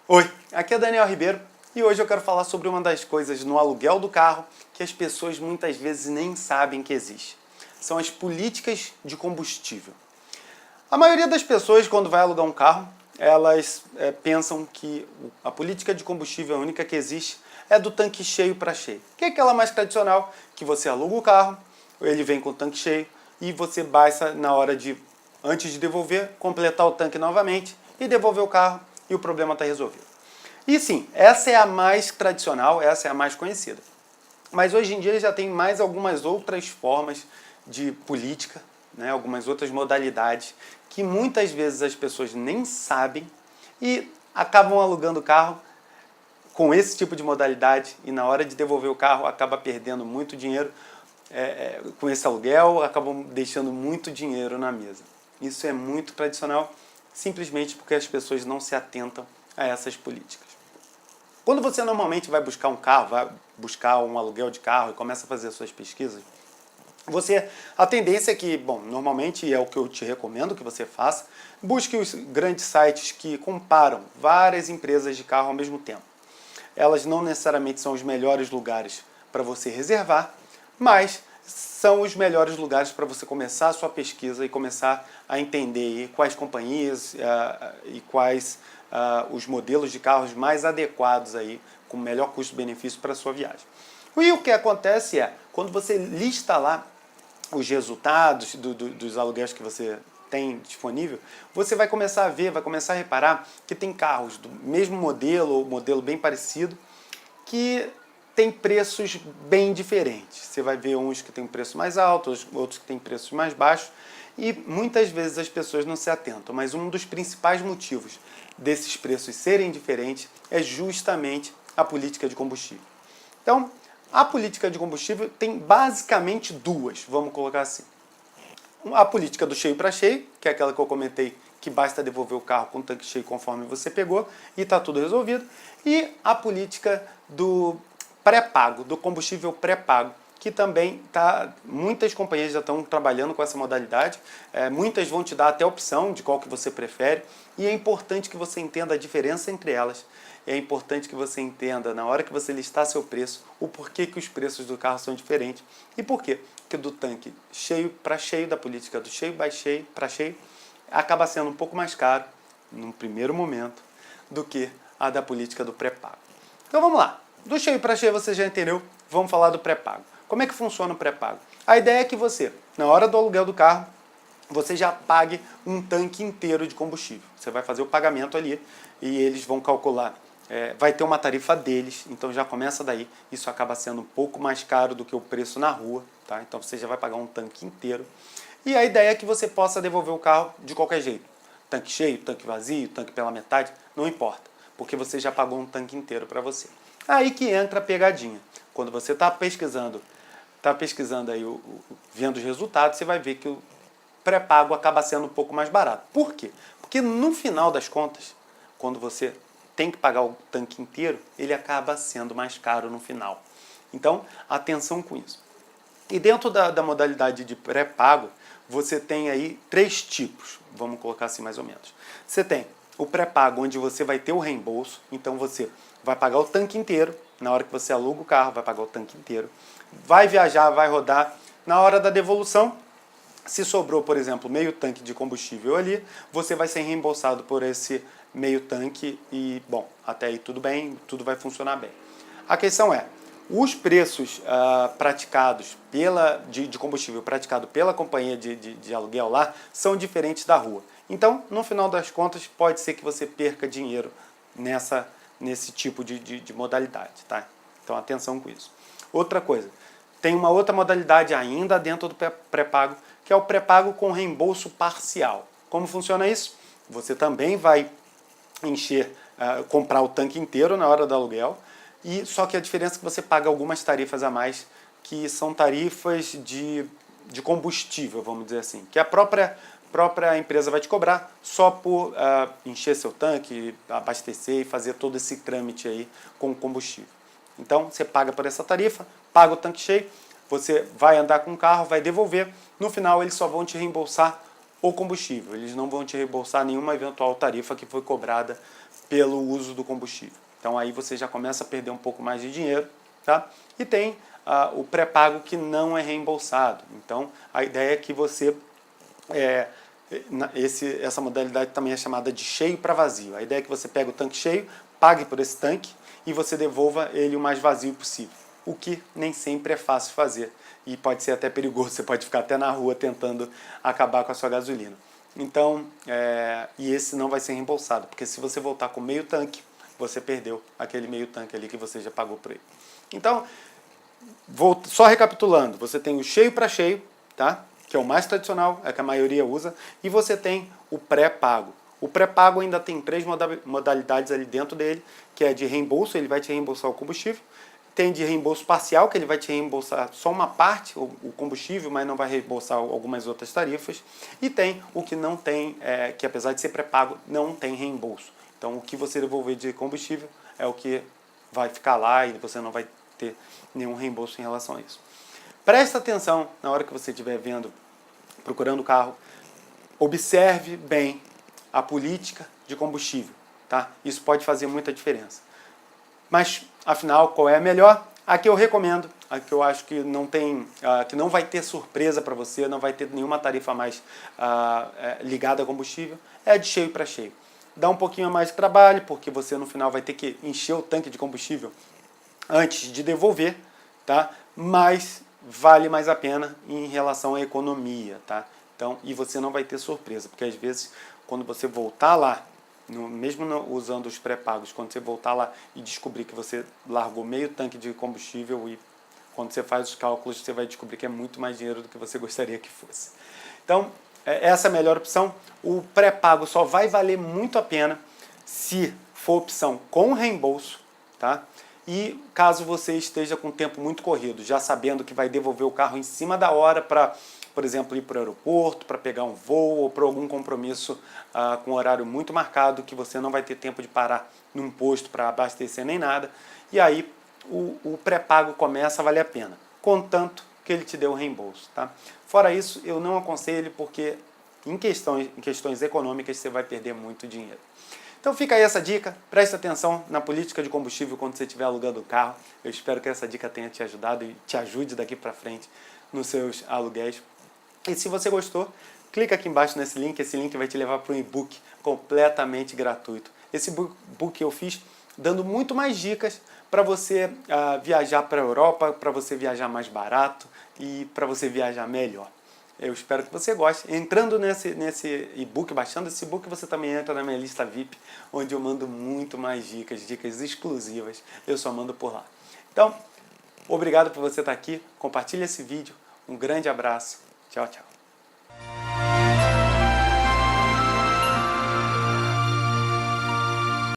Oi, aqui é Daniel Ribeiro e hoje eu quero falar sobre uma das coisas no aluguel do carro que as pessoas muitas vezes nem sabem que existe. São as políticas de combustível. A maioria das pessoas, quando vai alugar um carro, elas pensam que a política de combustível, a única que existe, é do tanque cheio para cheio. Que é aquela mais tradicional, que você aluga o carro, ele vem com o tanque cheio e você basta, na hora de, antes de devolver, completar o tanque novamente e devolver o carro e o problema está resolvido. E sim, essa é a mais tradicional, essa é a mais conhecida. Mas hoje em dia já tem mais algumas outras formas de política, né, algumas outras modalidades que muitas vezes as pessoas nem sabem e acabam alugando o carro com esse tipo de modalidade e na hora de devolver o carro acaba perdendo muito dinheiro com esse aluguel, acabam deixando muito dinheiro na mesa. Isso é muito tradicional, simplesmente porque as pessoas não se atentam a essas políticas. Quando você normalmente vai buscar um carro, vai buscar um aluguel de carro e começa a fazer suas pesquisas, a tendência é que, bom, normalmente é o que eu te recomendo que você faça, busque os grandes sites que comparam várias empresas de carro ao mesmo tempo. Elas não necessariamente são os melhores lugares para você reservar, mas são os melhores lugares para você começar a sua pesquisa e começar a entender quais companhias e quais os modelos de carros mais adequados aí, com melhor custo-benefício para a sua viagem. E o que acontece é, quando você lista lá os resultados dos aluguéis que você tem disponível, você vai começar a ver, vai começar a reparar que tem carros do mesmo modelo ou modelo bem parecido que tem preços bem diferentes. Você vai ver uns que tem um preço mais alto, outros que tem preços mais baixos e muitas vezes as pessoas não se atentam, mas um dos principais motivos desses preços serem diferentes é justamente a política de combustível. Então, a política de combustível tem basicamente duas, vamos colocar assim. A política do cheio para cheio, que é aquela que eu comentei, que basta devolver o carro com o tanque cheio conforme você pegou e está tudo resolvido. E a política do pré-pago, do combustível pré-pago, que também muitas companhias já estão trabalhando com essa modalidade. Muitas vão te dar até a opção de qual que você prefere. E é importante que você entenda a diferença entre elas. É importante que você entenda, na hora que você listar seu preço, o porquê que os preços do carro são diferentes. E por quê? Porque do tanque cheio para cheio, da política do cheio para cheio, acaba sendo um pouco mais caro, num primeiro momento, do que a da política do pré-pago. Então vamos lá. Do cheio para cheio você já entendeu, vamos falar do pré-pago. Como é que funciona o pré-pago? A ideia é que você, na hora do aluguel do carro, você já pague um tanque inteiro de combustível. Você vai fazer o pagamento ali e eles vão calcular. Vai ter uma tarifa deles, então já começa daí. Isso acaba sendo um pouco mais caro do que o preço na rua, tá? Então você já vai pagar um tanque inteiro. E a ideia é que você possa devolver o carro de qualquer jeito. Tanque cheio, tanque vazio, tanque pela metade, não importa, porque você já pagou um tanque inteiro para você. Aí que entra a pegadinha. Quando você está pesquisando aí, vendo os resultados, você vai ver que o pré-pago acaba sendo um pouco mais barato. Por quê? Porque no final das contas, quando você tem que pagar o tanque inteiro, ele acaba sendo mais caro no final. Então, atenção com isso. E dentro da modalidade de pré-pago, você tem aí 3 tipos, vamos colocar assim mais ou menos. Você tem o pré-pago, onde você vai ter o reembolso, então você vai pagar o tanque inteiro, na hora que você aluga o carro, vai pagar o tanque inteiro, vai viajar, vai rodar, na hora da devolução, se sobrou, por exemplo, meio tanque de combustível ali, você vai ser reembolsado por esse meio tanque e, bom, até aí tudo bem, tudo vai funcionar bem. A questão é, os preços praticados de combustível praticado pela companhia de aluguel lá são diferentes da rua. Então, no final das contas, pode ser que você perca dinheiro nesse tipo de modalidade, tá? Então, atenção com isso. Outra coisa, tem uma outra modalidade ainda dentro do pré-pago, que é o pré-pago com reembolso parcial. Como funciona isso? Você também vai comprar o tanque inteiro na hora do aluguel, só que a diferença é que você paga algumas tarifas a mais, que são tarifas de combustível, vamos dizer assim, que a própria empresa vai te cobrar só por encher seu tanque, abastecer e fazer todo esse trâmite aí com o combustível. Então, você paga por essa tarifa, paga o tanque cheio, você vai andar com o carro, vai devolver, no final eles só vão te reembolsar o combustível, eles não vão te reembolsar nenhuma eventual tarifa que foi cobrada pelo uso do combustível. Então aí você já começa a perder um pouco mais de dinheiro, tá? E tem o pré-pago que não é reembolsado. Então a ideia é que você essa modalidade também é chamada de cheio para vazio. A ideia é que você pega o tanque cheio, pague por esse tanque e você devolva ele o mais vazio possível. O que nem sempre é fácil fazer e pode ser até perigoso. Você pode ficar até na rua tentando acabar com a sua gasolina. Então, e esse não vai ser reembolsado, porque se você voltar com meio tanque, você perdeu aquele meio tanque ali que você já pagou por ele. Então, só recapitulando, você tem o cheio para cheio, tá? Que é o mais tradicional, é que a maioria usa, e você tem o pré-pago. O pré-pago ainda tem 3 modalidades ali dentro dele, que é de reembolso, ele vai te reembolsar o combustível. Tem de reembolso parcial, que ele vai te reembolsar só uma parte, o combustível, mas não vai reembolsar algumas outras tarifas. E tem o que não tem, que apesar de ser pré-pago, não tem reembolso. Então o que você devolver de combustível é o que vai ficar lá e você não vai ter nenhum reembolso em relação a isso. Presta atenção na hora que você estiver procurando o carro, observe bem a política de combustível, tá? Isso pode fazer muita diferença. Mas, afinal, qual é a melhor? A que eu recomendo, a que eu acho que que não vai ter surpresa para você, não vai ter nenhuma tarifa mais ligada a combustível, é a de cheio para cheio. Dá um pouquinho mais de trabalho, porque você no final vai ter que encher o tanque de combustível antes de devolver, tá? Mas vale mais a pena em relação à economia, tá? Então, e você não vai ter surpresa, porque às vezes quando você voltar lá, mesmo usando os pré-pagos, quando você voltar lá e descobrir que você largou meio tanque de combustível e quando você faz os cálculos você vai descobrir que é muito mais dinheiro do que você gostaria que fosse. Então, essa é a melhor opção. O pré-pago só vai valer muito a pena se for opção com reembolso, tá? E caso você esteja com o tempo muito corrido, já sabendo que vai devolver o carro em cima da hora para, por exemplo, ir para o aeroporto, para pegar um voo ou para algum compromisso com horário muito marcado, que você não vai ter tempo de parar num posto para abastecer nem nada, e aí o pré-pago começa a valer a pena, contanto que ele te dê o reembolso, tá? Fora isso, eu não aconselho porque em questões econômicas você vai perder muito dinheiro. Então fica aí essa dica, preste atenção na política de combustível quando você estiver alugando o carro. Eu espero que essa dica tenha te ajudado e te ajude daqui para frente nos seus aluguéis. E se você gostou, clica aqui embaixo nesse link, esse link vai te levar para um e-book completamente gratuito. Esse e-book eu fiz dando muito mais dicas para você viajar para a Europa, para você viajar mais barato e para você viajar melhor. Eu espero que você goste. Entrando nesse e-book, baixando esse e-book, você também entra na minha lista VIP, onde eu mando muito mais dicas exclusivas. Eu só mando por lá. Então, obrigado por você estar aqui. Compartilhe esse vídeo. Um grande abraço. Tchau, tchau.